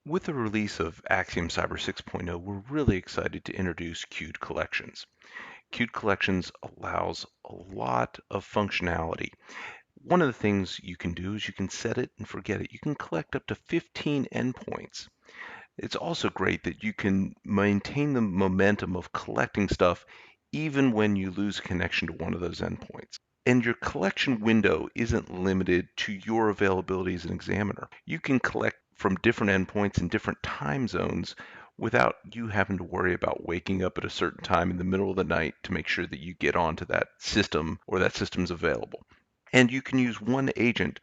With the release of AXIOM Cyber 6.0, we're really excited to introduce queued collections. Queued collections allows a lot of functionality. One of the things you can do is you can set it and forget it. You can collect up to 15 endpoints. It's also great that you can maintain the momentum of collecting stuff even when you lose connection to one of those endpoints. And your collection window isn't limited to your availability as an examiner. You can collect from different endpoints in different time zones without you having to worry about waking up at a certain time in the middle of the night to make sure that you get onto that system or that system's available. And you can use one agent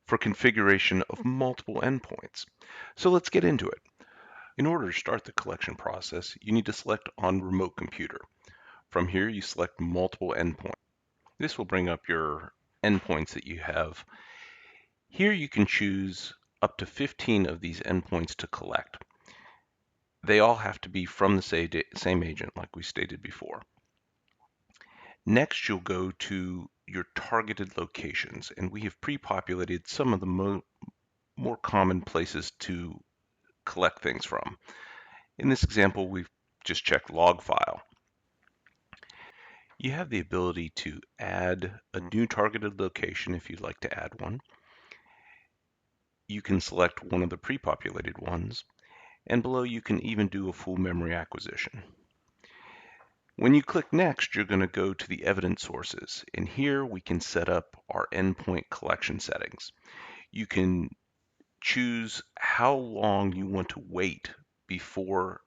for configuration of multiple endpoints. So let's get into it. In order to start the collection process, you need to select on remote computer. From here, you select multiple endpoints. This will bring up your endpoints that you have. Here you can choose up to 15 of these endpoints to collect. They all have to be from the same agent, like we stated before. Next, you'll go to your targeted locations, and we have pre-populated some of the more common places to collect things from. In this example, we've just checked log file. You have the ability to add a new targeted location if you'd like to add one. You can select one of the pre-populated ones, and below you can even do a full memory acquisition. When you click Next, you're going to go to the evidence sources, and here we can set up our endpoint collection settings. You can choose how long you want to wait before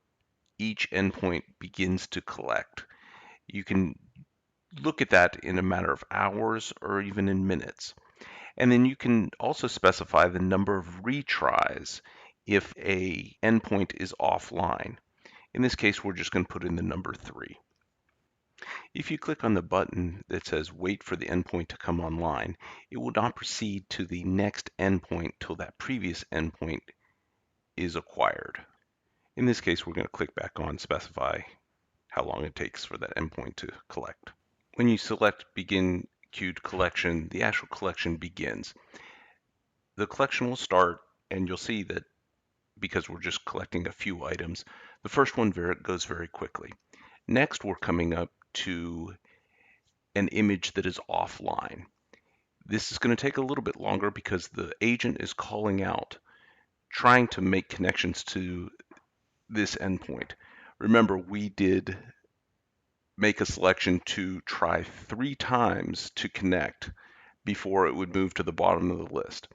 each endpoint begins to collect. You can look at that in a matter of hours or even in minutes. And then you can also specify the number of retries if a endpoint is offline. In this case, we're just going to put in the number 3. If you click on the button that says wait for the endpoint to come online, it will not proceed to the next endpoint till that previous endpoint is acquired. In this case, we're going to click back on specify how long it takes for that endpoint to collect. When you select begin queued collection, the actual collection begins. The collection will start, and you'll see that because we're just collecting a few items, the first one goes very quickly. Next, we're coming up to an image that is offline. This is going to take a little bit longer because the agent is calling out, trying to make connections to this endpoint. Remember, we did make a selection to try 3 times to connect before it would move to the bottom of the list.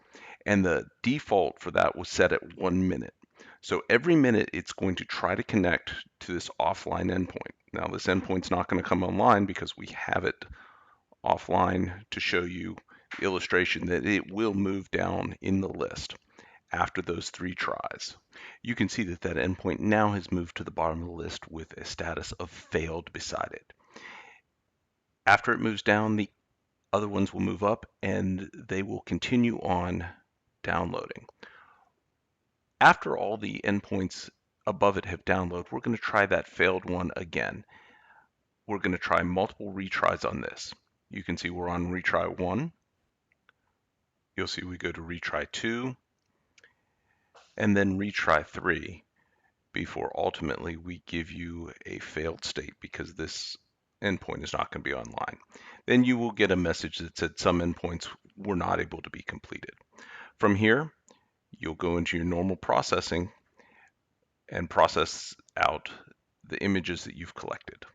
And the default for that was set at 1 minute. So every minute it's going to try to connect to this offline endpoint. Now this endpoint's not going to come online because we have it offline to show you the illustration that it will move down in the list after those 3 tries. You can see that that endpoint now has moved to the bottom of the list with a status of failed beside it. After it moves down, the other ones will move up and they will continue on downloading. After all the endpoints above it have downloaded, we're going to try that failed one again. We're going to try multiple retries on this. You can see we're on retry 1. You'll see we go to retry 2 and then retry 3 before ultimately we give you a failed state because this endpoint is not going to be online. Then you will get a message that said some endpoints were not able to be completed. From here, you'll go into your normal processing and process out the images that you've collected.